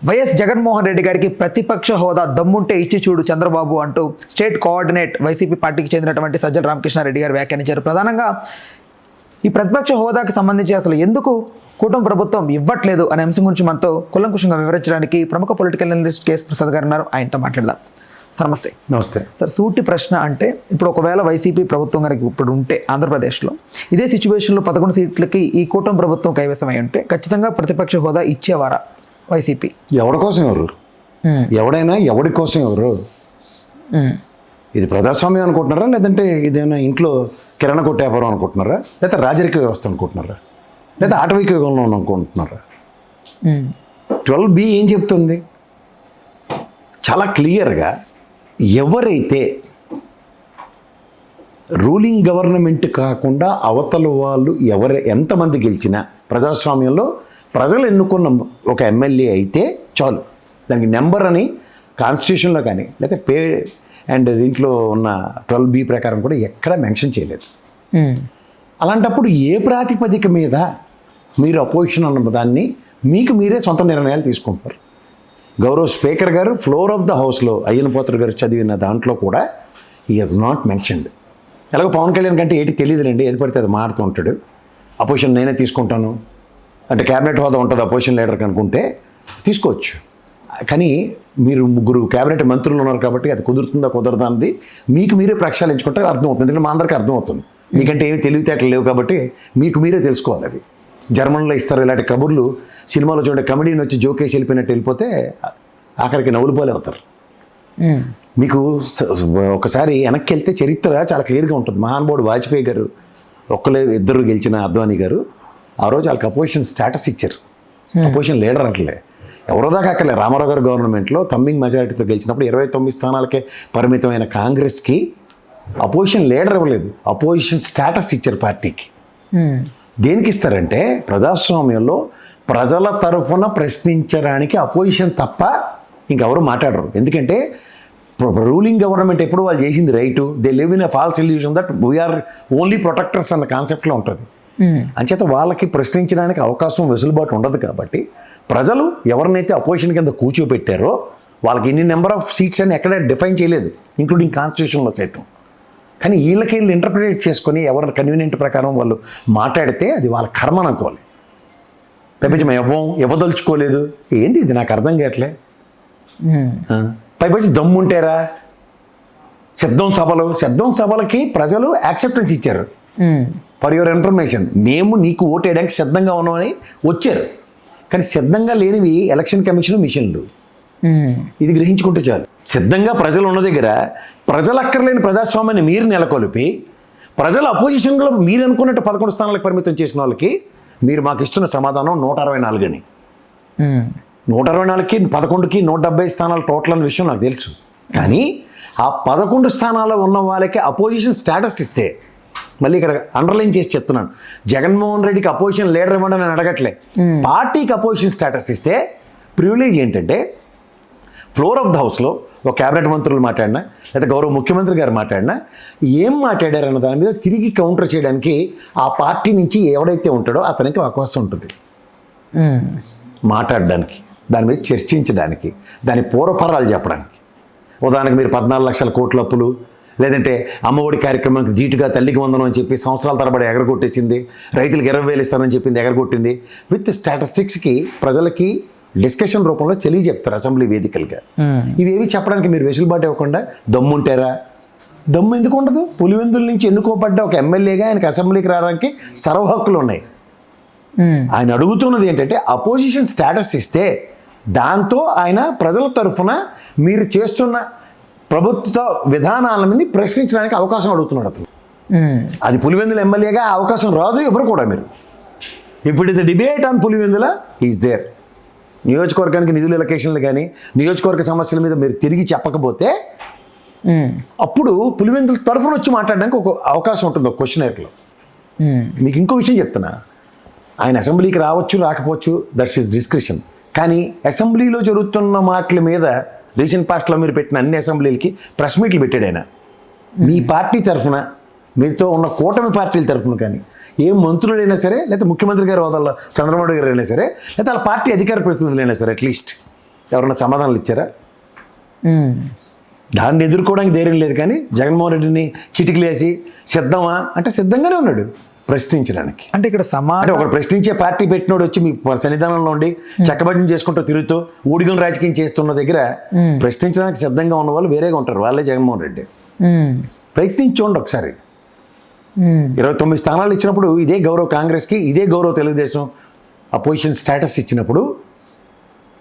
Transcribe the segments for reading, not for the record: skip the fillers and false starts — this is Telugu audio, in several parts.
వైఎస్ జగన్మోహన్ రెడ్డి గారికి ప్రతిపక్ష హోదా దమ్ముంటే ఇచ్చి చూడు చంద్రబాబు అంటూ స్టేట్ కోఆర్డినేట్ వైసీపీ పార్టీకి చెందినటువంటి సజ్జల రామకృష్ణారెడ్డి గారు వ్యాఖ్యానించారు. ప్రధానంగా ఈ ప్రతిపక్ష హోదాకి సంబంధించి అసలు ఎందుకు కూటమి ప్రభుత్వం ఇవ్వట్లేదు అనే అంశం గురించి మనతో కులంకుశంగా వివరించడానికి ప్రముఖ పొలిటికల్ అనలిస్ట్ కేఎస్ ప్రసాద్ గారు ఉన్నారు. ఆయనతో మాట్లాడదాం. సార్ నమస్తే. నమస్తే సార్, సూటి ప్రశ్న అంటే ఇప్పుడు ఒకవేళ వైసీపీ ప్రభుత్వం కనుక ఇప్పుడు ఉంటే ఆంధ్రప్రదేశ్లో ఇదే సిచ్యువేషన్లో 11 సీట్లకి ఈ కూటమి ప్రభుత్వం కైవసం అయి ఉంటే ఖచ్చితంగా ప్రతిపక్ష హోదా ఇచ్చేవారా వైసీపీ? ఎవరి కోసం ఎవరు? ఎవడైనా ఎవడి కోసం ఎవరు? ఇది ప్రజాస్వామ్యం అనుకుంటున్నారా, లేదంటే ఇదేమైనా ఇంట్లో కిరాణా కొట్టు వ్యాపారం అనుకుంటున్నారా, లేదా రాజరిక వ్యవస్థ అనుకుంటున్నారా, లేదా ఆటవిక యుగంలో అనుకుంటున్నారా? 12B ఏం చెప్తుంది? చాలా క్లియర్గా ఎవరైతే రూలింగ్ గవర్నమెంట్ కాకుండా అవతల వాళ్ళు ఎంతమంది గెలిచినా ప్రజాస్వామ్యంలో ప్రజలు ఎన్నుకున్న ఒక ఎమ్మెల్యే అయితే చాలు. దానికి నెంబర్ అని కాన్స్టిట్యూషన్లో కానీ లేకపోతే అండ్ దీంట్లో ఉన్న 12B ప్రకారం కూడా ఎక్కడ మెన్షన్ చేయలేదు. అలాంటప్పుడు ఏ ప్రాతిపదిక మీద మీరు అపోజిషన్ అన్న దాన్ని మీకు మీరే సొంత నిర్ణయాలు తీసుకుంటారు? గౌరవ్ స్పీకర్ గారు ఫ్లోర్ ఆఫ్ ద హౌస్లో అయ్యనపోత్ర గారు చదివిన దాంట్లో కూడా హీ హాజ్ నాట్ మెన్షన్డ్. ఎలాగో పవన్ కళ్యాణ్ కంటే ఏంటి తెలియదులేండి, ఏది పడితే అది మారుతూ ఉంటాడు. అపోజిషన్ నేనే తీసుకుంటాను అంటే క్యాబినెట్ హోదా ఉంటుంది అపోజిషన్ లీడర్కి అనుకుంటే తీసుకోవచ్చు. కానీ మీరు ముగ్గురు క్యాబినెట్ మంత్రులు ఉన్నారు కాబట్టి అది కుదురుతుందా కుదరదా అన్నది మీకు మీరే ప్రక్షాళించుకుంటే అర్థమవుతుంది. ఎందుకంటే మా అందరికీ అర్థమవుతుంది. మీకంటే ఏమి తెలివితేటలు లేవు కాబట్టి మీకు మీరే తెలుసుకోవాలి. అది జర్మన్లో ఇస్తారు ఇలాంటి కబుర్లు. సినిమాలో చూడండి, కమెడీని వచ్చి జోకేసి వెళ్ళిపోయినట్టు వెళ్ళిపోతే ఆఖరికి నవ్వులుపోలే అవుతారు. మీకు ఒకసారి వెనక్కి వెళ్తే చరిత్ర చాలా క్లియర్గా ఉంటుంది. మహానుభావుడు వాజ్పేయి గారు ఇద్దరు గెలిచిన అద్వానీ గారు ఆ రోజు వాళ్ళకి అపోజిషన్ స్టేటస్ ఇచ్చారు. అపోజిషన్ లీడర్ అంటలే, ఎవరో దాకా అక్కలే. రామారావు గారు గవర్నమెంట్లో తమ్మింగ్ మెజారిటీతో గెలిచినప్పుడు 29 స్థానాలకే పరిమితమైన కాంగ్రెస్కి అపోజిషన్ లీడర్ ఇవ్వలేదు, అపోజిషన్ స్టేటస్ ఇచ్చారు పార్టీకి. దేనికి ఇస్తారంటే ప్రజాస్వామ్యంలో ప్రజల తరఫున ప్రశ్నించడానికి అపోజిషన్ తప్ప ఇంకెవరు మాట్లాడరు. ఎందుకంటే రూలింగ్ గవర్నమెంట్ ఎప్పుడు వాళ్ళు చేసింది right. They live in a false illusion that we are only protectors అన్న కాన్సెప్ట్లో ఉంటుంది. అంచేత వాళ్ళకి ప్రశ్నించడానికి అవకాశం వెసులుబాటు ఉండదు. కాబట్టి ప్రజలు ఎవరినైతే అపోజిషన్ కింద కూర్చోబెట్టారో వాళ్ళకి ఎన్ని నెంబర్ ఆఫ్ సీట్స్ అని ఎక్కడ డిఫైన్ చేయలేదు, ఇంక్లూడింగ్ కాన్స్టిట్యూషన్లో సైతం. కానీ వీళ్ళకి ఇంటర్ప్రిటేట్ చేసుకొని ఎవరి కన్వీనియంట్ ప్రకారం వాళ్ళు మాట్లాడితే అది వాళ్ళ కర్మ అనుకోవాలి. పైపచ్చి మేము ఇవ్వదలుచుకోలేదు ఏంటి ఇది నాకు అర్థం కావట్లే. పైపచ్చి దమ్ముంటేరా శబ్దం సభలకి ప్రజలు యాక్సెప్టెన్స్ ఇచ్చారు. ఫర్ యువర్ ఇన్ఫర్మేషన్, మేము నీకు ఓటు వేయడానికి సిద్ధంగా ఉన్నామని వచ్చారు. కానీ సిద్ధంగా లేనివి ఎలక్షన్ కమిషన్ మిషన్లు. ఇది గ్రహించుకుంటే చాలు. సిద్ధంగా ప్రజలు ఉన్న దగ్గర ప్రజలు అక్కర్లేని ప్రజాస్వామ్యాన్ని మీరు నెలకొల్పి ప్రజల అపోజిషన్లో మీరు అనుకున్నట్టు 11 స్థానాలకు పరిమితం చేసిన వాళ్ళకి మీరు మాకు ఇస్తున్న సమాధానం 164 అని. 164కి 11కి 170 స్థానాలు టోటల్ అనే విషయం నాకు తెలుసు. కానీ ఆ 11 స్థానాల్లో ఉన్న వాళ్ళకి అపోజిషన్ స్టేటస్ ఇస్తే, మళ్ళీ ఇక్కడ అండర్లైన్ చేసి చెప్తున్నాను, జగన్మోహన్ రెడ్డికి అపోజిషన్ లీడర్ ఇవ్వండి అని అడగట్లే, పార్టీకి అపోజిషన్ స్టేటస్ ఇస్తే ప్రివిలేజ్ ఏంటంటే ఫ్లోర్ ఆఫ్ ద హౌస్లో ఒక క్యాబినెట్ మంత్రులు మాట్లాడినా లేదా గౌరవ ముఖ్యమంత్రి గారు మాట్లాడినా ఏం మాట్లాడారన్న దాని మీద తిరిగి కౌంటర్ చేయడానికి ఆ పార్టీ నుంచి ఎవడైతే ఉంటాడో అతనికి అవకాశం ఉంటుంది మాట్లాడడానికి, దాని మీద చర్చించడానికి, దాని పూర్వపరాలు చెప్పడానికి. ఉదాహరణకు మీరు 14 లక్షల కోట్ల అప్పులు, లేదంటే అమ్మఒడి కార్యక్రమానికి జీటుగా తల్లికి వందనం అని చెప్పి సంవత్సరాల తరబడి ఎగరగొట్టేసింది, రైతులకు 20,000 ఇస్తానని చెప్పింది ఎగరగొట్టింది. విత్ స్టాటిస్టిక్స్కి ప్రజలకి డిస్కషన్ రూపంలో చెప్తారు అసెంబ్లీ వేదికలుగా. ఇవేవి చెప్పడానికి మీరు వెసులుబాటు ఇవ్వకుండా దమ్ముంటారా? దమ్ము ఎందుకు ఉండదు? పులివెందుల నుంచి ఎన్నుకోబడ్డ ఒక ఎమ్మెల్యేగా ఆయనకు అసెంబ్లీకి రావడానికి సర్వ హక్కులు ఉన్నాయి. ఆయన అడుగుతున్నది ఏంటంటే అపోజిషన్ స్టేటస్ ఇస్తే దాంతో ఆయన ప్రజల తరఫున మీరు చేస్తున్న ప్రభుత్వ విధానాలని ప్రశ్నించడానికి అవకాశం అడుగుతున్నాడు అతను. అది పులివెందుల ఎమ్మెల్యేగా అవకాశం రాదు ఎవరు కూడా. మీరు if it is a debate on Pulivendula is there. నియోజకవర్గానికి నిధుల ఎలకేషన్లు కానీ నియోజకవర్గ సమస్యల మీద మీరు తిరిగి చెప్పకపోతే అప్పుడు పులివెందుల తరఫున వచ్చి మాట్లాడడానికి ఒక అవకాశం ఉంటుంది ఒక క్వశ్చనర్లో. మీకు ఇంకో విషయం చెప్తున్నా, ఆయన అసెంబ్లీకి రావచ్చు రాకపోవచ్చు, దట్స్ హిస్ డిస్క్రిప్షన్. కానీ అసెంబ్లీలో జరుగుతున్న మాటల మీద రీసెంట్ పాస్ట్లో మీరు పెట్టిన అన్ని అసెంబ్లీలకి ప్రెస్ మీట్లు పెట్టాడు ఆయన. మీ పార్టీ తరఫున మీతో ఉన్న కూటమి పార్టీల తరఫున కానీ ఏ మంత్రులైనా సరే, లేకపోతే ముఖ్యమంత్రి గారి హోదాలో చంద్రబాబు గారు అయినా సరే, లేకపోతే వాళ్ళ పార్టీ అధికార ప్రతినిధులైనా సరే, అట్లీస్ట్ ఎవరన్నా సమాధానాలు ఇచ్చారా? దాన్ని ఎదుర్కోవడానికి ధైర్యం లేదు. కానీ జగన్మోహన్ రెడ్డిని చిటికలేసి సిద్ధమా అంటే సిద్ధంగానే ఉన్నాడు ప్రశ్నించడానికి. అంటే ఇక్కడ అంటే ఒకడు ప్రశ్నించే పార్టీ పెట్టినోడు వచ్చి మీ సన్నిధానంలో ఉండి చక్కభజన చేసుకుంటూ తిరుగుతూ ఊడిగం రాజకీయం చేస్తున్న దగ్గర ప్రశ్నించడానికి సిద్ధంగా ఉన్న వాళ్ళు వేరేగా ఉంటారు. వాళ్ళే జగన్మోహన్ రెడ్డి. ప్రయత్నించండి ఒకసారి. 29 స్థానాలు ఇచ్చినప్పుడు ఇదే గౌరవ కాంగ్రెస్కి, ఇదే గౌరవ తెలుగుదేశం అపోజిషన్ స్టేటస్ ఇచ్చినప్పుడు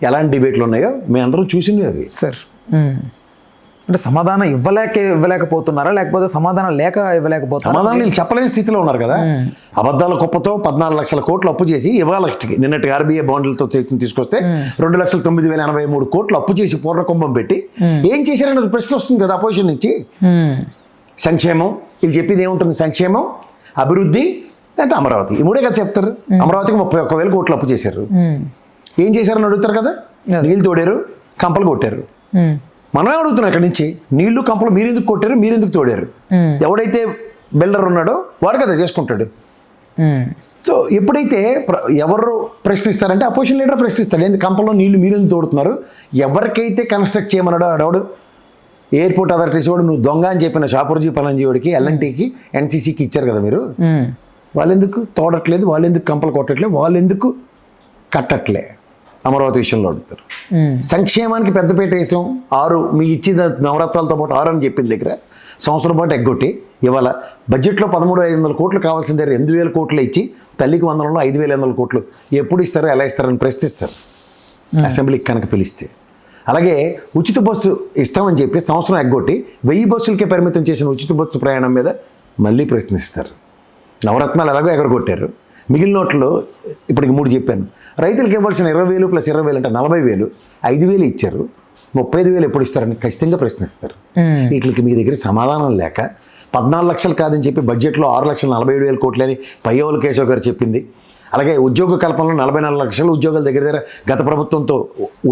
ఎలాంటి డిబేట్లు ఉన్నాయో మేము అందరం చూసింది అది. సార్ అంటే సమాధానం ఇవ్వలేకపోతున్నారా, లేకపోతే సమాధానం లేక ఇవ్వలేకపోతున్నారా? సమాధానం వీళ్ళు చెప్పలేని స్థితిలో ఉన్నారు కదా. అబద్ధాల కుప్పతో 14 లక్షల కోట్లు అప్పు చేసి ఇవాళ నిన్నటి ఆర్బీఐ బాండ్లతో తీసుకొస్తే 2,09,083 కోట్లు అప్పు చేసి పూర్ణకుంభం పెట్టి ఏం చేశారనేది ప్రశ్న వస్తుంది కదా అపోజిషన్ నుంచి. సంక్షేమం వీళ్ళు చెప్పేది ఏముంటుంది? సంక్షేమం, అభివృద్ధి అంటే అమరావతి, ఈ మూడే కదా చెప్తారు. అమరావతికి 31,000 కోట్లు అప్పు చేశారు. ఏం చేశారని అడుగుతారు కదా. నీళ్ళు తోడారు, కంపలు కొట్టారు. మనమే అడుగుతున్నాం ఇక్కడి నుంచి, నీళ్లు కంపలు మీరెందుకు కొట్టారు, మీరెందుకు తోడారు? ఎవడైతే బిల్డర్ ఉన్నాడో వాడు కదా చేసుకుంటాడు. సో ఎప్పుడైతే ఎవరు ప్రశ్నిస్తారంటే అపోజిషన్ లీడర్ ప్రశ్నిస్తాడు, ఏంది కంపల్లో నీళ్లు మీరెందుకు తోడుతున్నారు? ఎవరికైతే కన్స్ట్రక్ట్ చేయమన్నాడో ఆడవాడు ఎయిర్పోర్ట్ అథారిటీస్ వాడు నువ్వు దొంగ అని చెప్పిన షాపూర్జీ పలంజీవాడికి, ఎల్ఎన్టీకి, ఎన్సీసీకి ఇచ్చారు కదా మీరు. వాళ్ళెందుకు తోడట్లేదు, వాళ్ళెందుకు కంపలు కొట్టట్లేదు, వాళ్ళెందుకు కట్టట్లే? అమరావతి విషయంలో అడుగుతారు. సంక్షేమానికి పెద్దపీట వేసాం, 6 మీ ఇచ్చిన నవరత్నాలతో పాటు 6 అని చెప్పిన దగ్గర సంవత్సరం పాటు ఎగ్గొట్టి ఇవాళ బడ్జెట్లో 13,500 కోట్లు కావాల్సిన దగ్గర 8,000 కోట్లు ఇచ్చి తల్లికి వందనంలో 5,500 కోట్లు ఎప్పుడు ఇస్తారో ఎలా ఇస్తారని ప్రశ్నిస్తారు అసెంబ్లీకి కనుక పిలిస్తే. అలాగే ఉచిత బస్సు ఇస్తామని చెప్పి సంవత్సరం ఎగ్గొట్టి 1000 బస్సులకే పరిమితం చేసిన ఉచిత బస్సు ప్రయాణం మీద మళ్ళీ ప్రయత్నిస్తారు. నవరత్నాలు ఎలాగో ఎగరగొట్టారు. మిగిలిన నోట్లో ఇప్పటికి 3 చెప్పాను. రైతులకు ఇవ్వాల్సిన 20,000 + 20,000 అంటే 40,000, 5,000 ఇచ్చారు. 35,000 ఎప్పుడు ఇస్తారని ఖచ్చితంగా ప్రశ్నిస్తారు. వీటికి మీ దగ్గర సమాధానం లేక 14 లక్షలు కాదని చెప్పి బడ్జెట్లో 6,47,000 కోట్లని పయ్యవల కేశవ్ గారు చెప్పింది. అలాగే ఉద్యోగ కల్పనలో 44 లక్షల ఉద్యోగాల దగ్గర గత ప్రభుత్వంతో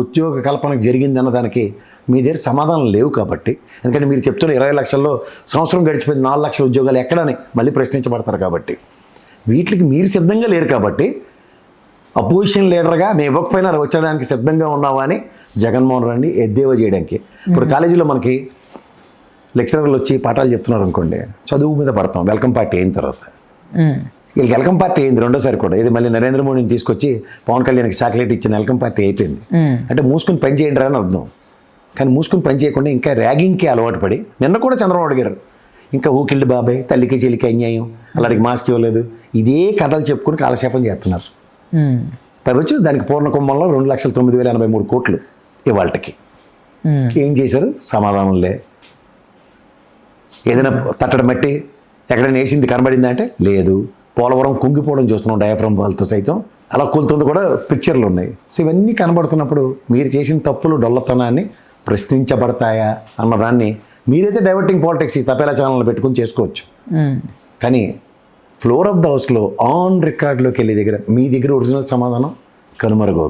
ఉద్యోగ కల్పనకు జరిగింది అన్నదానికి మీ దగ్గర సమాధానం లేవు కాబట్టి, ఎందుకంటే మీరు చెప్తున్న 20 లక్షల్లో సంవత్సరం గడిచిపోయింది 4 లక్షల ఉద్యోగాలు ఎక్కడని మళ్ళీ ప్రశ్నించబడతారు కాబట్టి, వీటికి మీరు సిద్ధంగా లేరు కాబట్టి అపోజిషన్ లీడర్గా మేము ఇవ్వకపోయినా వచ్చడానికి సిద్ధంగా ఉన్నావా అని జగన్మోహన్ రెడ్డి ఎద్దేవా చేయడానికి. ఇప్పుడు కాలేజీలో మనకి లెక్చరర్లు వచ్చి పాఠాలు చెప్తున్నారు అనుకోండి, చదువు మీద పడతాం వెల్కమ్ పార్టీ అయిన తర్వాత. వీళ్ళకి వెల్కమ్ పార్టీ అయింది రెండోసారి కూడా. ఇది మళ్ళీ నరేంద్ర మోడీని తీసుకొచ్చి పవన్ కళ్యాణ్కి చాక్లెట్ ఇచ్చిన వెల్కమ్ పార్టీ అయిపోయింది. అంటే మూసుకుని పని చేయండి అని అర్థం. కానీ మూసుకుని పని చేయకుండా ఇంకా ర్యాగింగ్కి అలవాటు పడి, నిన్న కూడా చంద్రబాబు అడిగారు ఇంకా ఊకిల్డ్ బాబాయ్, తల్లికి చెల్లికి అన్యాయం, అలాంటి మాస్క్ ఇవ్వలేదు, ఇదే కథలు చెప్పుకుని కాలక్షేపం చేస్తున్నారు. పైవచ్చు దానికి పూర్ణకుంభంలో 2,09,083 కోట్లు ఇవాళకి. ఏం చేశారు? సమాధానం లే. ఏదైనా తట్టడం బట్టి ఎక్కడైనా వేసింది కనబడిందా అంటే లేదు. పోలవరం కుంగిపోవడం చూస్తున్నాం డయాఫ్రమ్ వాళ్ళతో సైతం, అలా కూలుతుంది కూడా పిక్చర్లు ఉన్నాయి. సో ఇవన్నీ కనబడుతున్నప్పుడు మీరు చేసిన తప్పులు డొల్లతనాన్ని ప్రశ్నించబడతాయా అన్నదాన్ని మీరైతే డైవర్టింగ్ పాలిటిక్స్ ఈ తపేలా ఛానల్ పెట్టుకుని చేసుకోవచ్చు. కానీ ఫ్లోర్ ఆఫ్ ద హౌస్లో ఆన్ రికార్డులోకి వెళ్ళే దగ్గర మీ దగ్గర ఒరిజినల్ సమాధానం కనుమరుగవుతుంది.